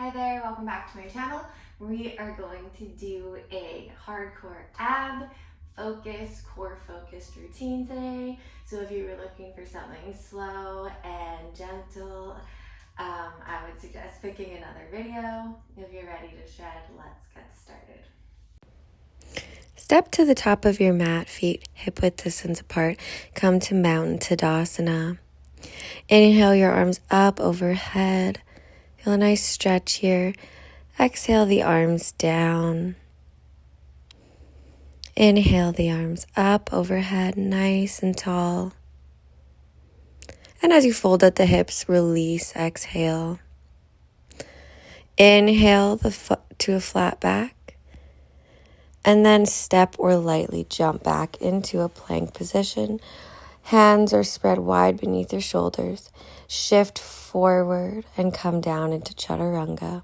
Hi there, welcome back to my channel. We are going to do a hardcore ab focused, core focused routine today. So if you were looking for something slow and gentle, I would suggest picking another video. If you're ready to shred, let's get started. Step to the top of your mat, feet hip width distance apart. Come to Mountain Tadasana. Inhale your arms up overhead. Feel a nice stretch here. Exhale the arms down. Inhale the arms up overhead, nice and tall. And as you fold at the hips, release, exhale. Inhale the foot to a flat back. And then step or lightly jump back into a plank position. Hands are spread wide beneath your shoulders. Shift forward and come down into chaturanga.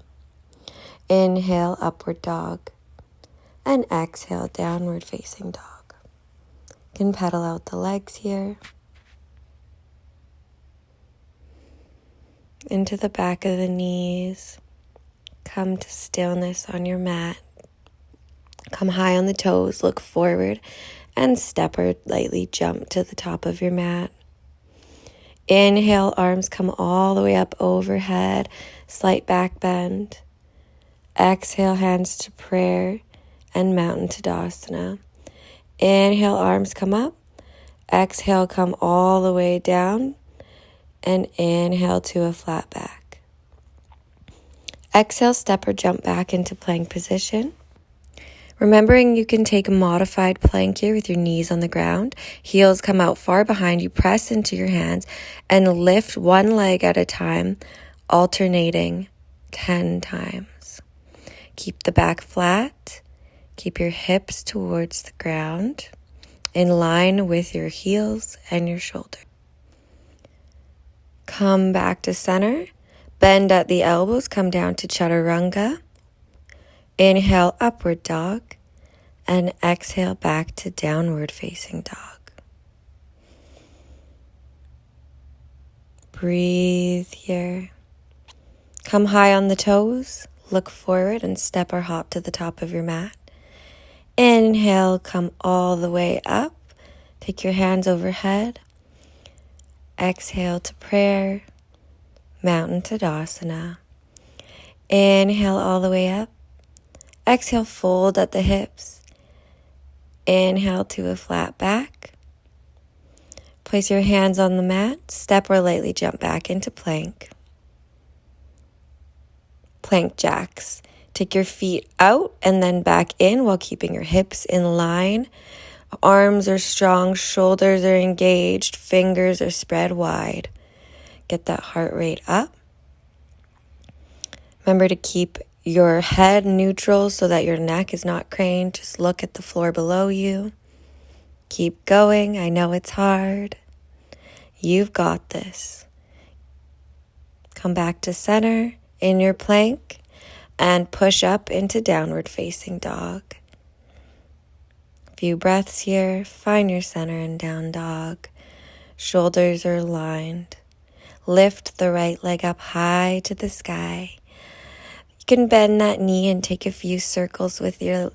Inhale, upward dog. And exhale, downward facing dog. You can pedal out the legs here. Into the back of the knees. Come to stillness on your mat. Come high on the toes, look forward, and step or lightly jump to the top of your mat. Inhale, arms come all the way up overhead, slight back bend. Exhale, hands to prayer and Mountain Tadasana. Inhale, arms come up. Exhale, come all the way down. And inhale to a flat back. Exhale, step or jump back into plank position. Remembering you can take a modified plank here with your knees on the ground. Heels come out far behind you, press into your hands, and lift one leg at a time, alternating 10 times. Keep the back flat. Keep your hips towards the ground, in line with your heels and your shoulder. Come back to center. Bend at the elbows, come down to chaturanga. Inhale, upward dog, and exhale back to downward facing dog. Breathe here. Come high on the toes, look forward and step or hop to the top of your mat. Inhale, come all the way up. Take your hands overhead. Exhale to prayer, Mountain Tadasana. Inhale all the way up. Exhale, fold at the hips. Inhale to a flat back. Place your hands on the mat. Step or lightly jump back into plank. Plank jacks. Take your feet out and then back in while keeping your hips in line. Arms are strong, shoulders are engaged, fingers are spread wide. Get that heart rate up. Remember to keep your head neutral so that your neck is not craned. Just look at the floor below you. Keep going. I know it's hard. You've got this. Come back to center in your plank and push up into downward facing dog. Few breaths here. Find your center in down dog. Shoulders are aligned. Lift the right leg up high to the sky. You can bend that knee and take a few circles with your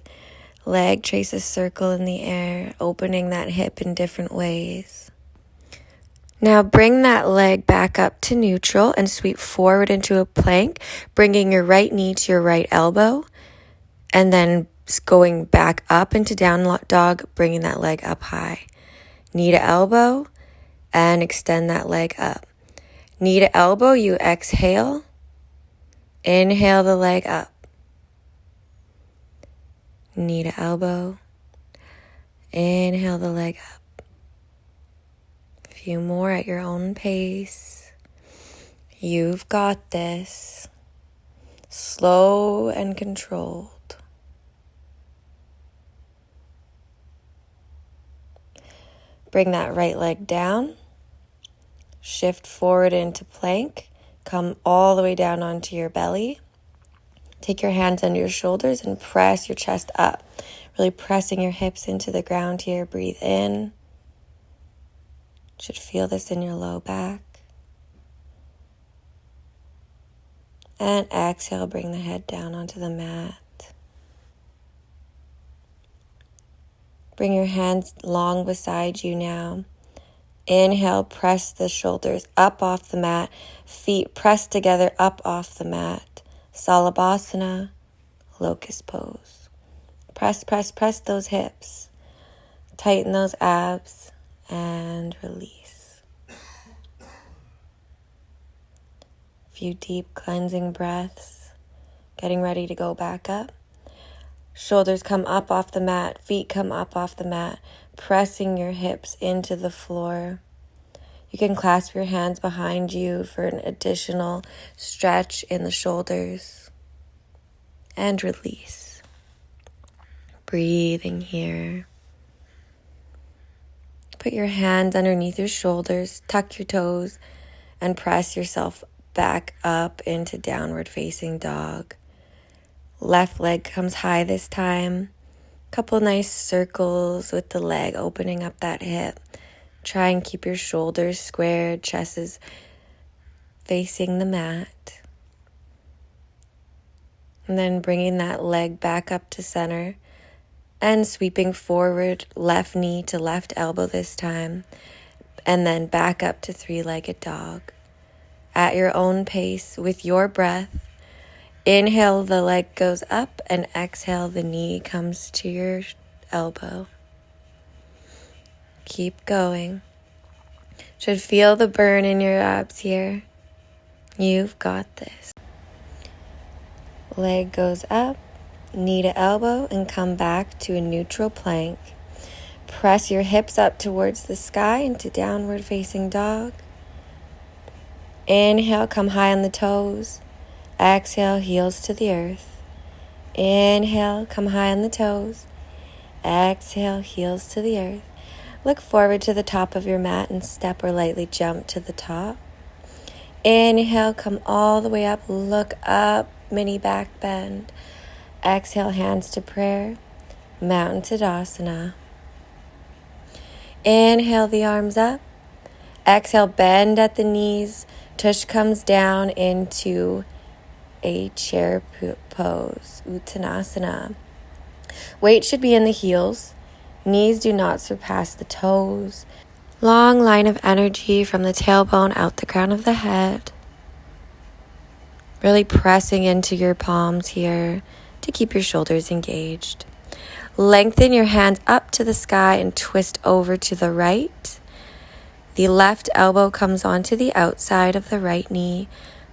leg. Trace a circle in the air, opening that hip in different ways. Now bring that leg back up to neutral and sweep forward into a plank, bringing your right knee to your right elbow, and then going back up into down dog, bringing that leg up high. Knee to elbow, and extend that leg up. Knee to elbow, you exhale. Inhale the leg up. Knee to elbow. Inhale the leg up. A few more at your own pace. You've got this. Slow and controlled. Bring that right leg down. Shift forward into plank. Come all the way down onto your belly. Take your hands under your shoulders and press your chest up. Really pressing your hips into the ground here. Breathe in. Should feel this in your low back. And exhale, bring the head down onto the mat. Bring your hands long beside you now. Inhale, press the shoulders up off the mat. Feet pressed together up off the mat. Salabhasana, locust pose. Press, press, press those hips. Tighten those abs and release. A few deep cleansing breaths. Getting ready to go back up. Shoulders come up off the mat, feet come up off the mat, pressing your hips into the floor. You can clasp your hands behind you for an additional stretch in the shoulders. And release. Breathing here. Put your hands underneath your shoulders, tuck your toes, and press yourself back up into downward facing dog. Left leg comes high this time. Couple nice circles with the leg, opening up that hip. Try and keep your shoulders squared, chest is facing the mat. And then bringing that leg back up to center and sweeping forward, left knee to left elbow this time. And then back up to three-legged dog. At your own pace, with your breath. Inhale, the leg goes up, and exhale, the knee comes to your elbow. Keep going. Should feel the burn in your abs here. You've got this. Leg goes up, knee to elbow, and come back to a neutral plank. Press your hips up towards the sky into downward facing dog. Inhale, come high on the toes. Exhale, heels to the earth. Inhale, come high on the toes. Exhale, heels to the earth. Look forward to the top of your mat and step or lightly jump to the top. Inhale, come all the way up. Look up, mini back bend. Exhale, hands to prayer. Mountain Tadasana. Inhale, the arms up. Exhale, bend at the knees. Tush comes down into a chair pose, Uttanasana. Weight should be in the heels. Knees do not surpass the toes. Long line of energy from the tailbone out the crown of the head. Really pressing into your palms here to keep your shoulders engaged. Lengthen your hands up to the sky and twist over to the right. The left elbow comes onto the outside of the right knee,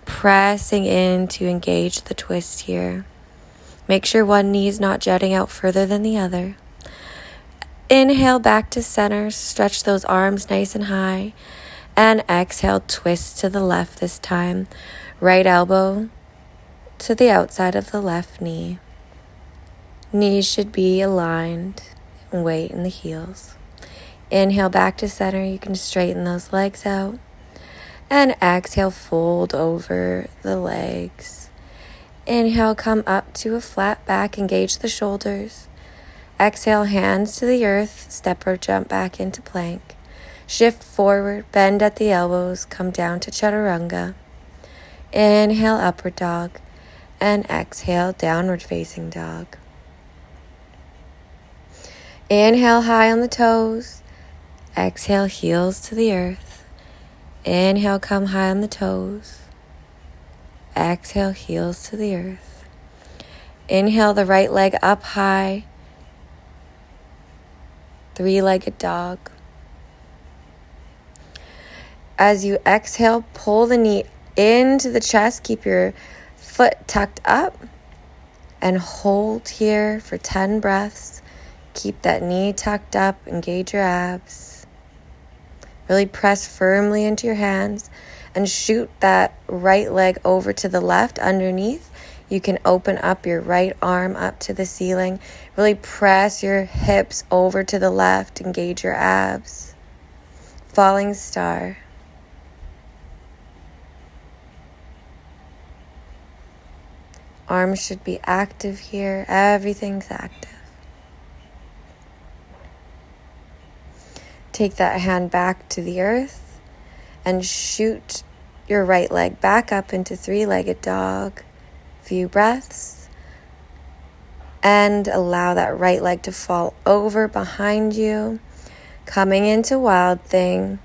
pressing in to engage the twist here. Make sure one knee is not jutting out further than the other. Inhale back to center, stretch those arms nice and high, and exhale, twist to the left this time. Right elbow to the outside of the left knee. Knees should be aligned and weight in the heels. Inhale back to center, you can straighten those legs out. And exhale, fold over the legs. Inhale, come up to a flat back, engage the shoulders. Exhale, hands to the earth, step or jump back into plank. Shift forward, bend at the elbows, come down to chaturanga. Inhale, upward dog, and exhale, downward facing dog. Inhale, high on the toes. Exhale, heels to the earth. Inhale, come high on the toes. Exhale, heels to the earth. Inhale, the right leg up high. Three-legged dog. As you exhale, pull the knee into the chest. Keep your foot tucked up and hold here for 10 breaths. Keep that knee tucked up. Engage your abs. Really press firmly into your hands and shoot that right leg over to the left underneath. You can open up your right arm up to the ceiling. Really press your hips over to the left. Engage your abs. Falling star. Arms should be active here. Everything's active. Take that hand back to the earth and shoot your right leg back up into three-legged dog. Few breaths. And allow that right leg to fall over behind you. Coming into Wild Thing.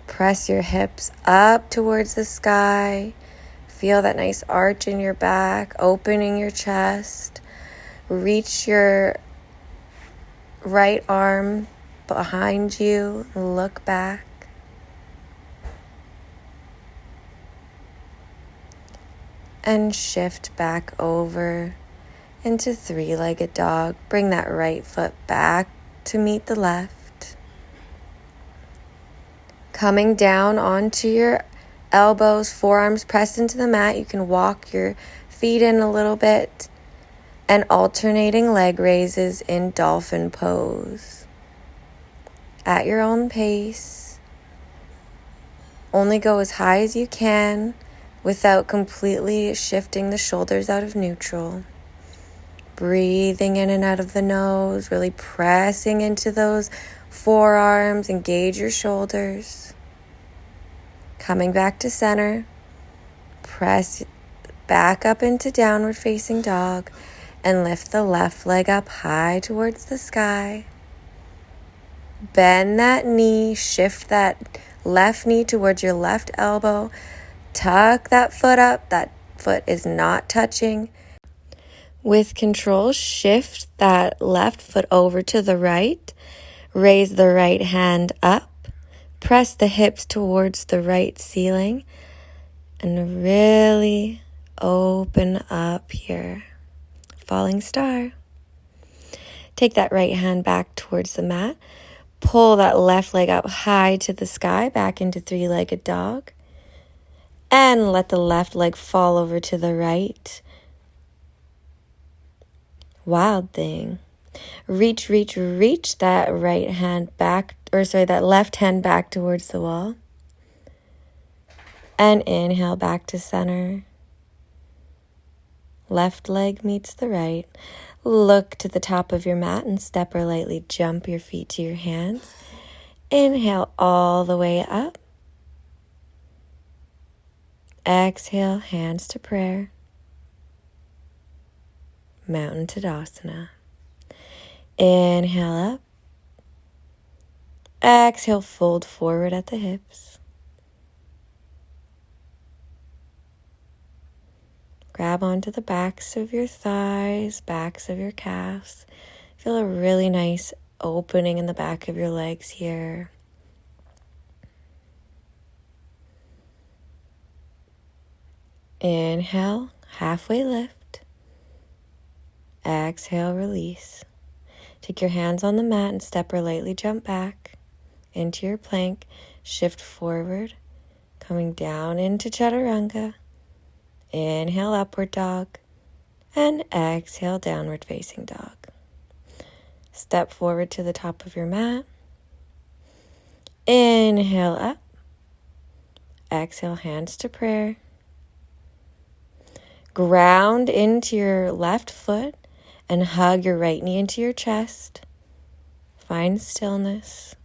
Press your hips up towards the sky. Feel that nice arch in your back, opening your chest. Reach your right arm behind you. Look back. And shift back over into three-legged dog. Bring that right foot back to meet the left. Coming down onto your elbows, forearms pressed into the mat. You can walk your feet in a little bit and alternating leg raises in dolphin pose. At your own pace. Only go as high as you can without completely shifting the shoulders out of neutral. Breathing in and out of the nose, really pressing into those forearms, engage your shoulders. Coming back to center, press back up into downward facing dog and lift the left leg up high towards the sky. Bend that knee, shift that left knee towards your left elbow. Tuck that foot up, that foot is not touching. With control, shift that left foot over to the right. Raise the right hand up. Press the hips towards the right ceiling. And really open up here. Falling star. Take that right hand back towards the mat. Pull that left leg up high to the sky, back into three-legged dog. And let the left leg fall over to the right. Wild Thing. Reach that right hand back, that left hand back towards the wall. And inhale back to center. Left leg meets the right. Look to the top of your mat and step or lightly jump your feet to your hands. Inhale all the way up. Exhale, hands to prayer. Mountain Tadasana. Inhale up. Exhale, fold forward at the hips. Grab onto the backs of your thighs, backs of your calves. Feel a really nice opening in the back of your legs here. Inhale, halfway lift. Exhale, release. Take your hands on the mat and step or lightly jump back into your plank. Shift forward, coming down into Chaturanga. Inhale, upward dog. And exhale, downward facing dog. Step forward to the top of your mat. Inhale up. Exhale, hands to prayer. Ground into your left foot and hug your right knee into your chest. Find stillness.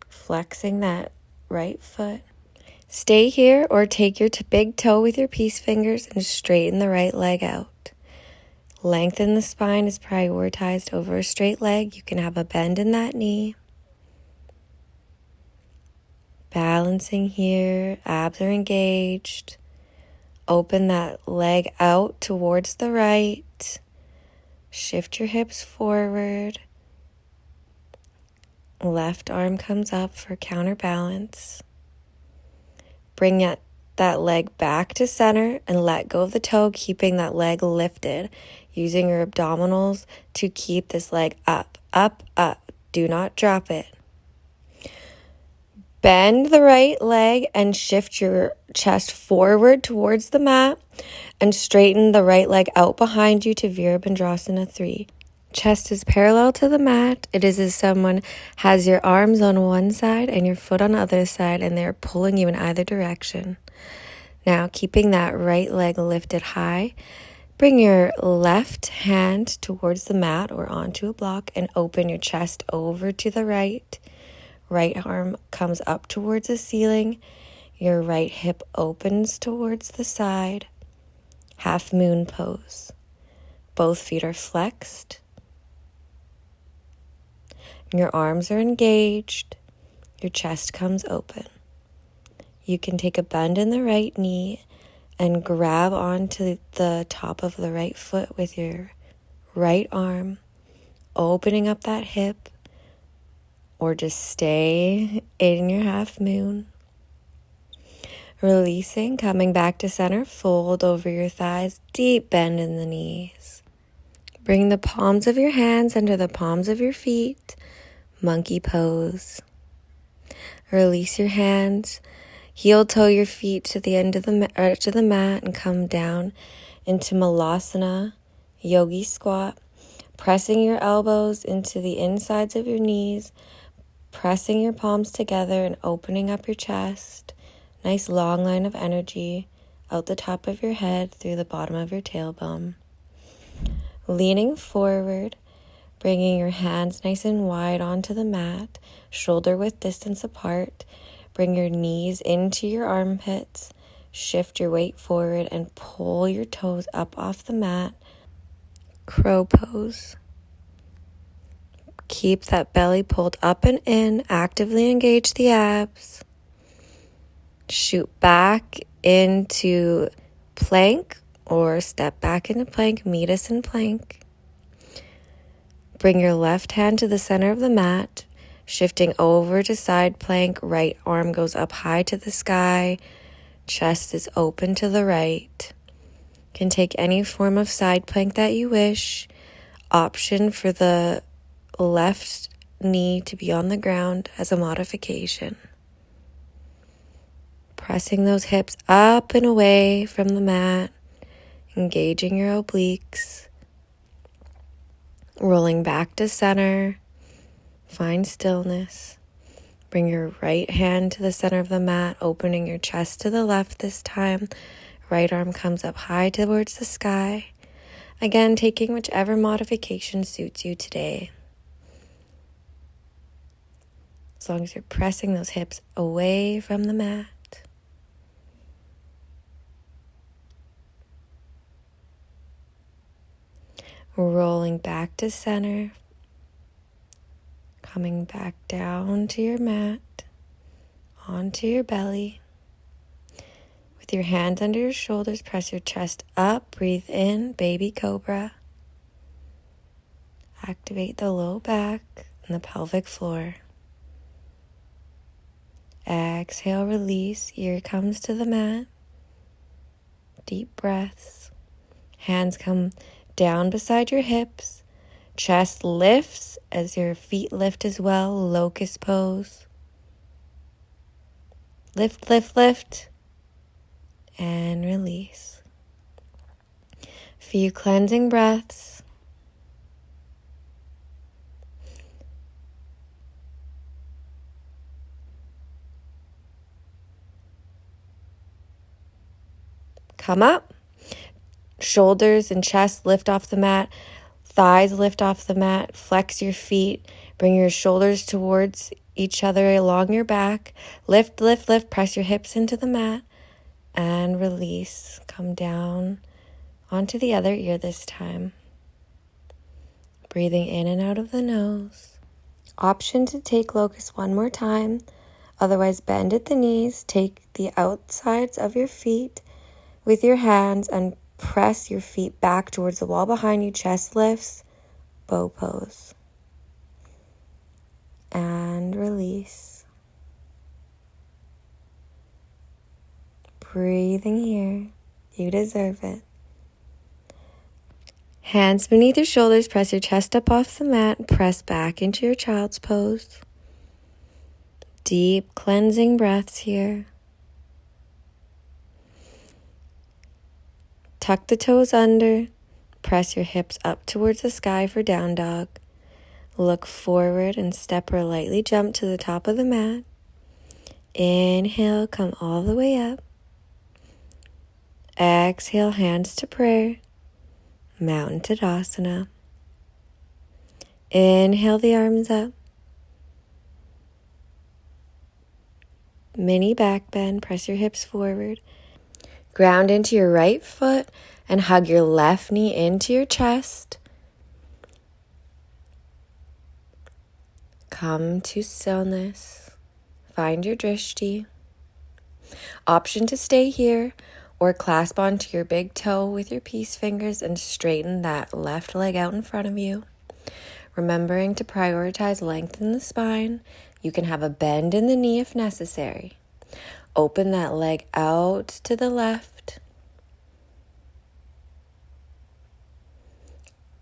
Flexing that right foot. Stay here or take your big toe with your peace fingers and straighten the right leg out. Lengthen the spine is prioritized over a straight leg. You can have a bend in that knee. Balancing here, abs are engaged. Open that leg out towards the right. Shift your hips forward. Left arm comes up for counterbalance. Bring that leg back to center and let go of the toe, keeping that leg lifted. Using your abdominals to keep this leg up, up, up. Do not drop it. Bend the right leg and shift your chest forward towards the mat and straighten the right leg out behind you to Virabhadrasana 3. Chest is parallel to the mat. It is as someone has your arms on one side and your foot on the other side and they're pulling you in either direction. Now, keeping that right leg lifted high, bring your left hand towards the mat or onto a block and open your chest over to the right. Right arm comes up towards the ceiling. Your right hip opens towards the side, half moon pose. Both feet are flexed. Your arms are engaged. Your chest comes open. You can take a bend in the right knee and grab onto the top of the right foot with your right arm, opening up that hip, or just stay in your half moon. Releasing, coming back to center, fold over your thighs, deep bend in the knees. Bring the palms of your hands under the palms of your feet, monkey pose. Release your hands, heel toe your feet to the end of the edge of the mat and come down into Malasana, yogi squat, pressing your elbows into the insides of your knees, pressing your palms together and opening up your chest. Nice long line of energy out the top of your head through the bottom of your tailbone. Leaning forward, bringing your hands nice and wide onto the mat, shoulder width distance apart. Bring your knees into your armpits, shift your weight forward and pull your toes up off the mat. Crow pose. Keep that belly pulled up and in, actively engage the abs. Shoot back into plank or step back into plank, meet us in plank. Bring your left hand to the center of the mat, shifting over to side plank, right arm goes up high to the sky, chest is open to the right. You can take any form of side plank that you wish. Option for the left knee to be on the ground as a modification. Pressing those hips up and away from the mat, engaging your obliques. Rolling back to center, find stillness. Bring your right hand to the center of the mat, opening your chest to the left this time. Right arm comes up high towards the sky. Again, taking whichever modification suits you today. As long as you're pressing those hips away from the mat. Rolling back to center, coming back down to your mat, onto your belly. With your hands under your shoulders, press your chest up, breathe in, baby cobra. Activate the low back and the pelvic floor. Exhale, release, ear comes to the mat. Deep breaths. Hands come down beside your hips. Chest lifts as your feet lift as well. Locust pose. Lift, lift, lift. And release. Few cleansing breaths. Come up. Shoulders and chest lift off the mat. Thighs lift off the mat. Flex your feet. Bring your shoulders towards each other along your back. Lift, lift, lift. Press your hips into the mat. And release. Come down onto the other ear this time. Breathing in and out of the nose. Option to take locust one more time. Otherwise, bend at the knees. Take the outsides of your feet with your hands and press your feet back towards the wall behind you. Chest lifts. Bow pose. And release. Breathing here. You deserve it. Hands beneath your shoulders. Press your chest up off the mat. Press back into your child's pose. Deep cleansing breaths here. Tuck the toes under. Press your hips up towards the sky for down dog. Look forward and step or lightly jump to the top of the mat. Inhale, come all the way up. Exhale, hands to prayer. Mountain Tadasana. Inhale the arms up. Mini back bend, press your hips forward. Ground into your right foot and hug your left knee into your chest. Come to stillness. Find your drishti. Option to stay here or clasp onto your big toe with your peace fingers and straighten that left leg out in front of you. Remembering to prioritize length in the spine. You can have a bend in the knee if necessary. Open that leg out to the left.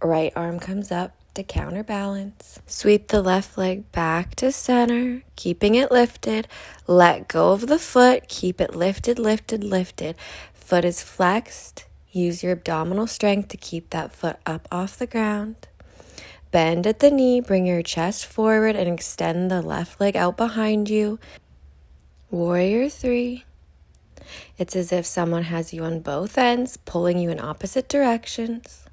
Right arm comes up to counterbalance. Sweep the left leg back to center, keeping it lifted. Let go of the foot. Keep it lifted, lifted, lifted. Foot is flexed. Use your abdominal strength to keep that foot up off the ground. Bend at the knee. Bring your chest forward and extend the left leg out behind you. Warrior 3. It's as if someone has you on both ends, pulling you in opposite directions.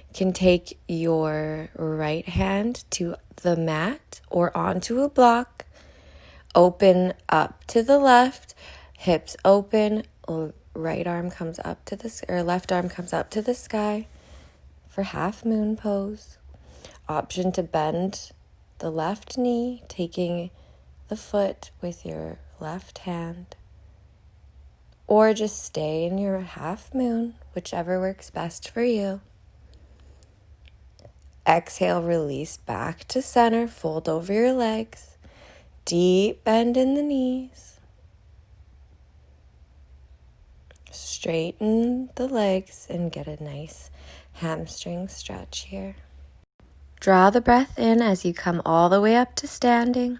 You can take your right hand to the mat or onto a block. Open up to the left, hips open, right arm comes up to the or left arm comes up to the sky for half moon pose. Option to bend the left knee, taking the foot with your left hand, or just stay in your half moon, whichever works best for you. Exhale, release back to center, fold over your legs, deep bend in the knees. Straighten the legs and get a nice hamstring stretch here. Draw the breath in as you come all the way up to standing.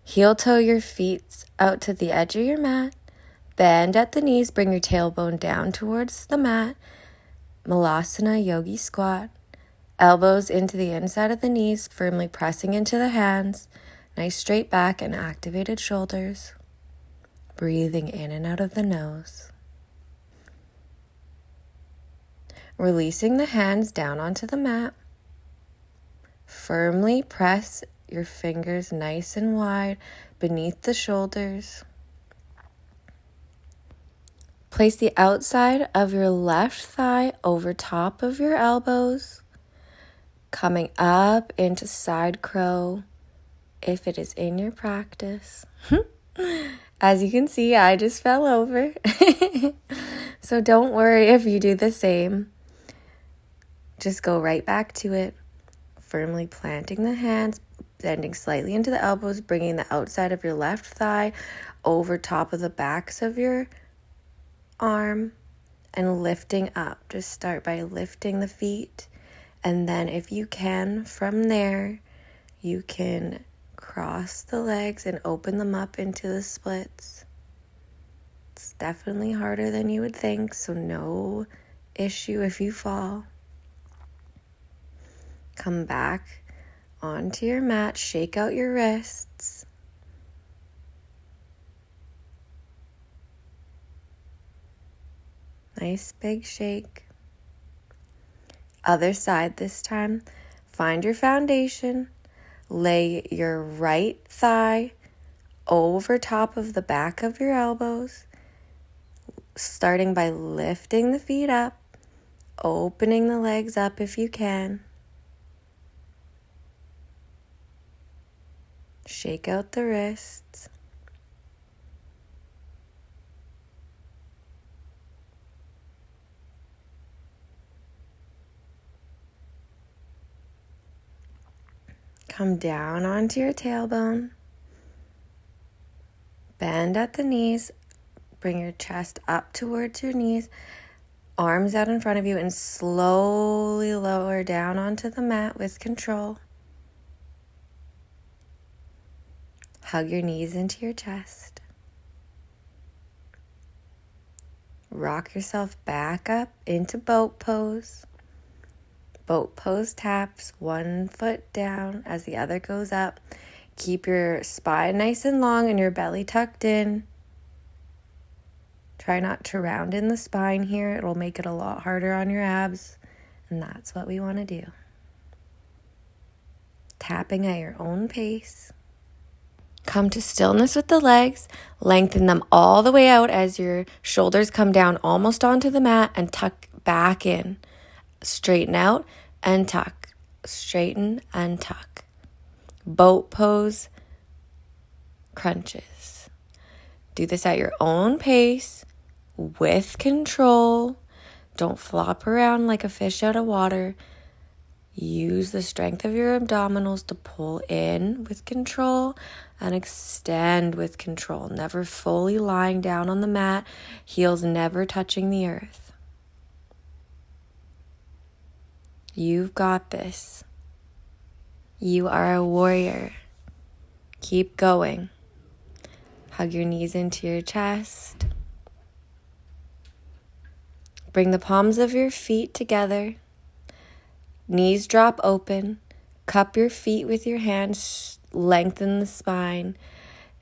Heel toe your feet out to the edge of your mat. Bend at the knees, bring your tailbone down towards the mat. Malasana yogi squat. Elbows into the inside of the knees, firmly pressing into the hands. Nice straight back and activated shoulders. Breathing in and out of the nose. Releasing the hands down onto the mat. Firmly press your fingers nice and wide beneath the shoulders. Place the outside of your left thigh over top of your elbows, coming up into side crow if it is in your practice. As you can see, I just fell over. So don't worry if you do the same. Just go right back to it. Firmly planting the hands, bending slightly into the elbows, bringing the outside of your left thigh over top of the backs of your arm and lifting up. Just start by lifting the feet, and then if you can, from there, you can cross the legs and open them up into the splits. It's definitely harder than you would think, so no issue if you fall. Come back onto your mat, shake out your wrists. Nice big shake. Other side this time. Find your foundation. Lay your right thigh over top of the back of your elbows, starting by lifting the feet up, opening the legs up if you can. Shake out the wrists. Come down onto your tailbone. Bend at the knees. Bring your chest up towards your knees. Arms out in front of you and slowly lower down onto the mat with control. Hug your knees into your chest. Rock yourself back up into boat pose. Boat pose taps, one foot down as the other goes up. Keep your spine nice and long and your belly tucked in. Try not to round in the spine here. It'll make it a lot harder on your abs, and that's what we want to do. tapping at your own pace. Come to stillness with the legs. Lengthen them all the way out as your shoulders come down almost onto the mat and tuck back in. Straighten out and tuck. Straighten and tuck. Boat pose crunches. Do this at your own pace with control. Don't flop around like a fish out of water. Use the strength of your abdominals to pull in with control and extend with control. Never fully lying down on the mat, heels never touching the earth. You've got this. You are a warrior. Keep going. Hug your knees into your chest. Bring the palms of your feet together. Knees drop open. Cup your feet with your hands. Lengthen the spine.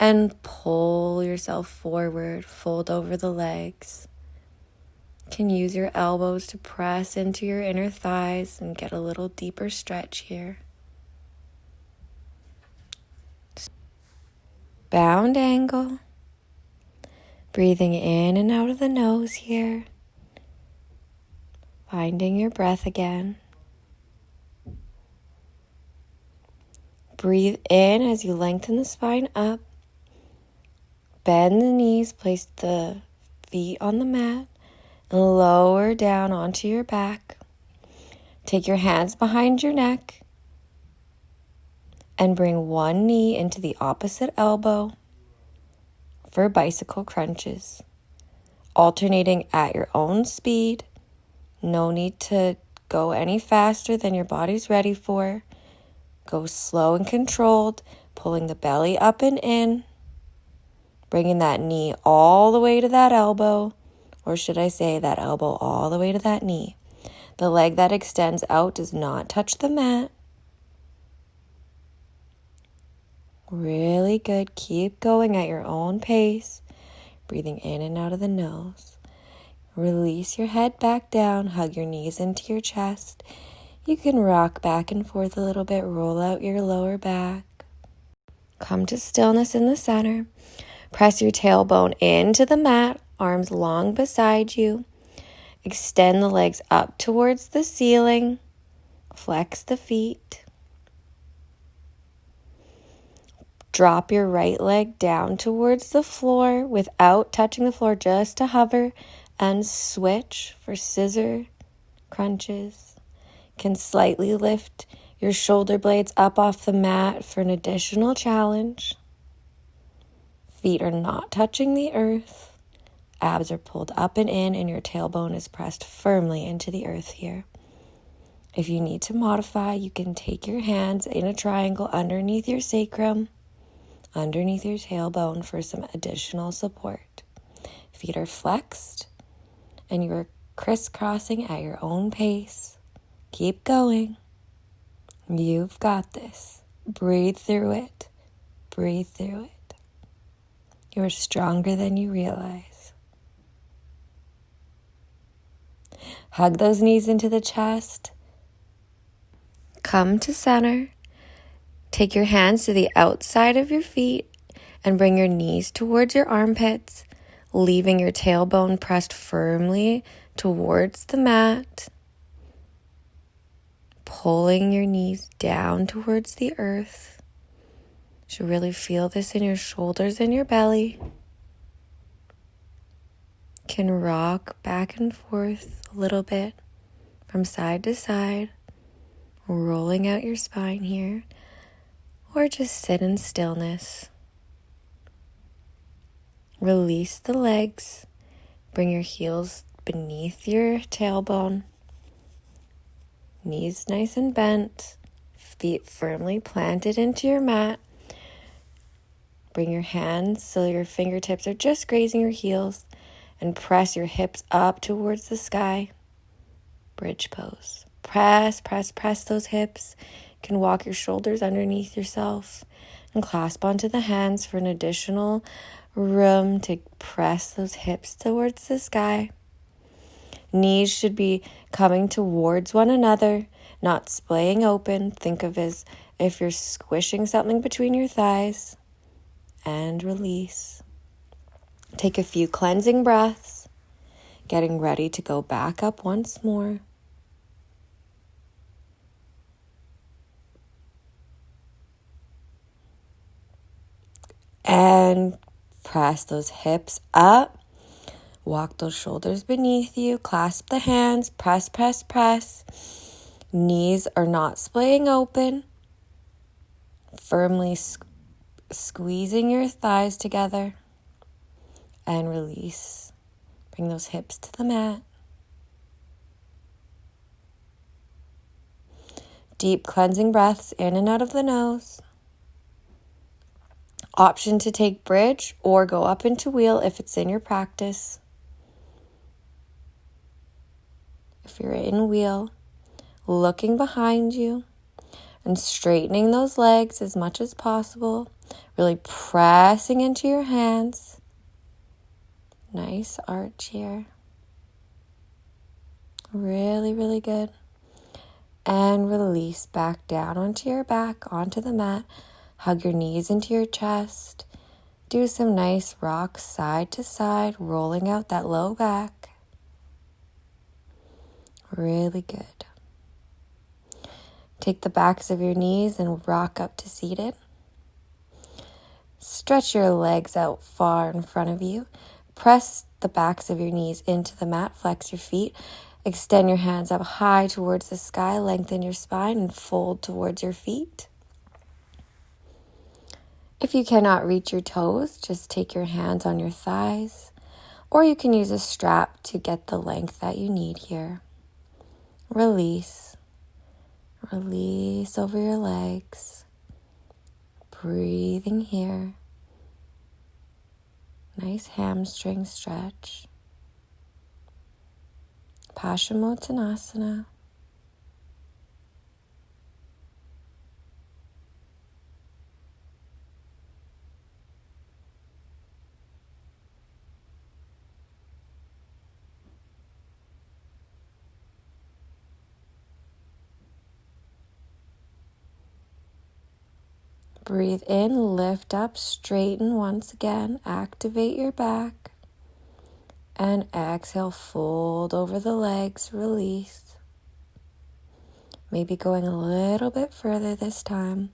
And pull yourself forward. Fold over the legs. You can use your elbows to press into your inner thighs and get a little deeper stretch here. Bound angle. Breathing in and out of the nose here. Finding your breath again. Breathe in as you lengthen the spine up. Bend the knees, place the feet on the mat, and lower down onto your back. Take your hands behind your neck and bring one knee into the opposite elbow for bicycle crunches. Alternating at your own speed. No need to go any faster than your body's ready for. Go slow and controlled, pulling the belly up and in, bringing that knee all the way to that elbow, or should I say that elbow all the way to that knee. The leg that extends out does not touch the mat. Really good. Keep going at your own pace, breathing in and out of the nose. Release your head back down, hug your knees into your chest. You can rock back and forth a little bit, roll out your lower back. Come to stillness in the center. Press your tailbone into the mat, arms long beside you. Extend the legs up towards the ceiling. Flex the feet. Drop your right leg down towards the floor without touching the floor, just to hover, and switch for scissor crunches. Can slightly lift your shoulder blades up off the mat for an additional challenge. Feet are not touching the earth. Abs are pulled up and in, and your tailbone is pressed firmly into the earth here. If you need to modify, you can take your hands in a triangle underneath your sacrum, underneath your tailbone for some additional support. Feet are flexed, and you are crisscrossing at your own pace. Keep going. You've got this. Breathe through it. Breathe through it. You're stronger than you realize. Hug those knees into the chest. Come to center. Take your hands to the outside of your feet and bring your knees towards your armpits, leaving your tailbone pressed firmly towards the mat. Pulling your knees down towards the earth. You should really feel this in your shoulders and your belly. Can rock back and forth a little bit from side to side, rolling out your spine here, or just sit in stillness. Release the legs. Bring your heels beneath your tailbone. Knees nice and bent, feet firmly planted into your mat. Bring your hands so your fingertips are just grazing your heels, and press your hips up towards the sky. Bridge pose. Press, press, press those hips. You can walk your shoulders underneath yourself and clasp onto the hands for an additional room to press those hips towards the sky. Knees should be coming towards one another, not splaying open. Think of as If you're squishing something between your thighs, and release. Take a few cleansing breaths, getting ready to go back up once more. And press those hips up. Walk those shoulders beneath you. Clasp the hands. Press, press, press. Knees are not splitting open. Firmly squeezing your thighs together. And release. Bring those hips to the mat. Deep cleansing breaths in and out of the nose. Option to take bridge or go up into wheel if it's in your practice. If you're in wheel, looking behind you and straightening those legs as much as possible. Really pressing into your hands. Nice arch here. Really, really good. And release back down onto your back, onto the mat. Hug your knees into your chest. Do some nice rocks side to side, rolling out that low back. Really good. Take the backs of your knees and rock up to seated. Stretch your legs out far in front of you. Press the backs of your knees into the mat. Flex your feet. Extend your hands up high towards the sky. Lengthen your spine and fold towards your feet. If you cannot reach your toes, just take your hands on your thighs, or you can use a strap to get the length that you need here. Release. Release over your legs. Breathing here. Nice hamstring stretch. Paschimottanasana. Breathe in, lift up, straighten once again, activate your back, and exhale, fold over the legs, release. Maybe going a little bit further this time.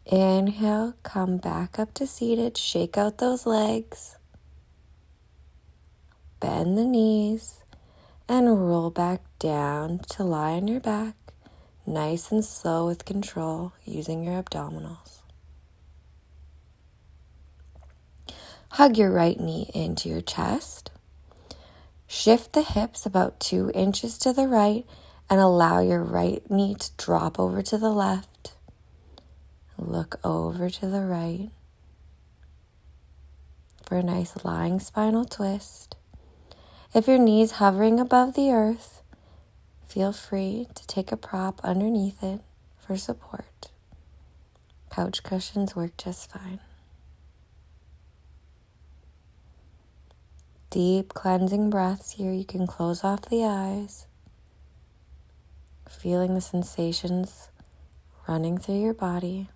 Inhale, come back up to seated, shake out those legs, bend the knees, and roll back down to lie on your back, nice and slow with control, using your abdominals. Hug your right knee into your chest. Shift the hips about 2 inches to the right and allow your right knee to drop over to the left. Look over to the right for a nice lying spinal twist. If your knee's hovering above the earth, feel free to take a prop underneath it for support. Couch cushions work just fine. Deep cleansing breaths here. You can close off the eyes, feeling the sensations running through your body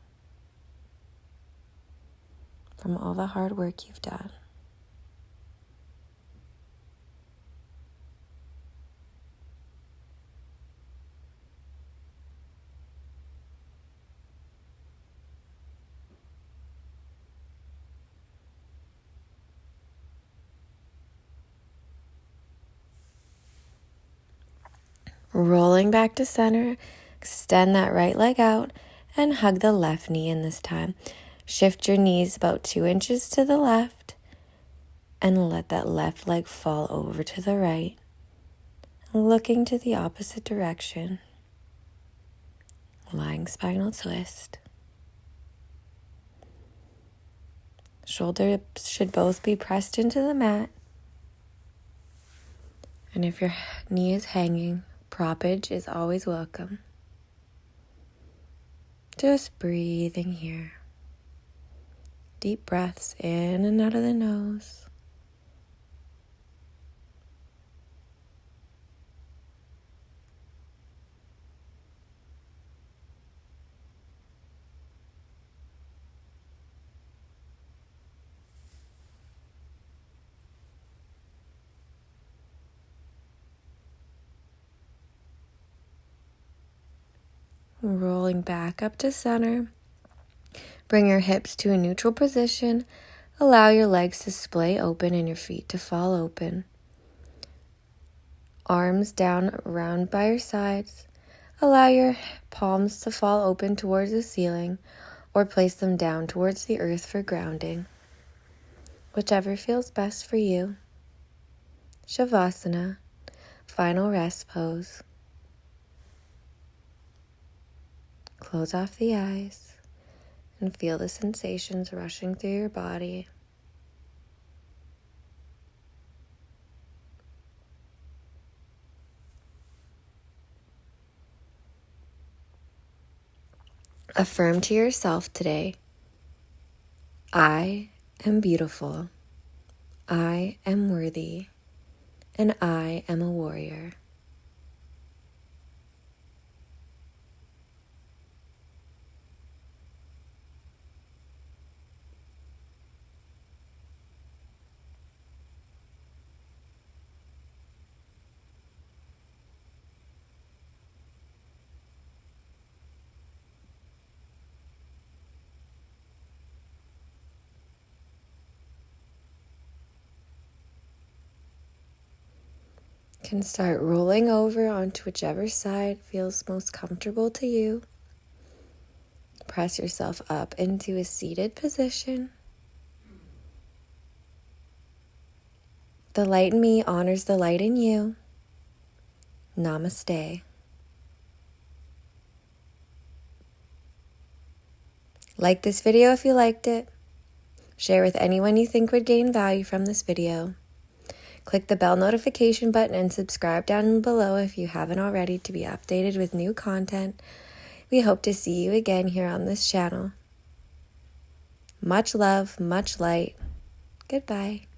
from all the hard work you've done. Rolling back to center, extend that right leg out and hug the left knee in this time. Shift your knees about 2 inches to the left and let that left leg fall over to the right, looking to the opposite direction. Lying spinal twist. Shoulders should both be pressed into the mat. And if your knee is hanging, proppage is always welcome. Just breathing here. Deep breaths in and out of the nose. Rolling back up to center. Bring your hips to a neutral position. Allow your legs to splay open and your feet to fall open. Arms down around by your sides. Allow your palms to fall open towards the ceiling or place them down towards the earth for grounding. Whichever feels best for you. Shavasana, final rest pose. Close off the eyes and feel the sensations rushing through your body. Affirm to yourself today, I am beautiful, I am worthy, and I am a warrior. Can start rolling over onto whichever side feels most comfortable to you. Press yourself up into a seated position. The light in me honors the light in you. Namaste. Like this video if you liked it. Share with anyone you think would gain value from this video. Click the bell notification button and subscribe down below if you haven't already to be updated with new content. We hope to see you again here on this channel. Much love, much light. Goodbye.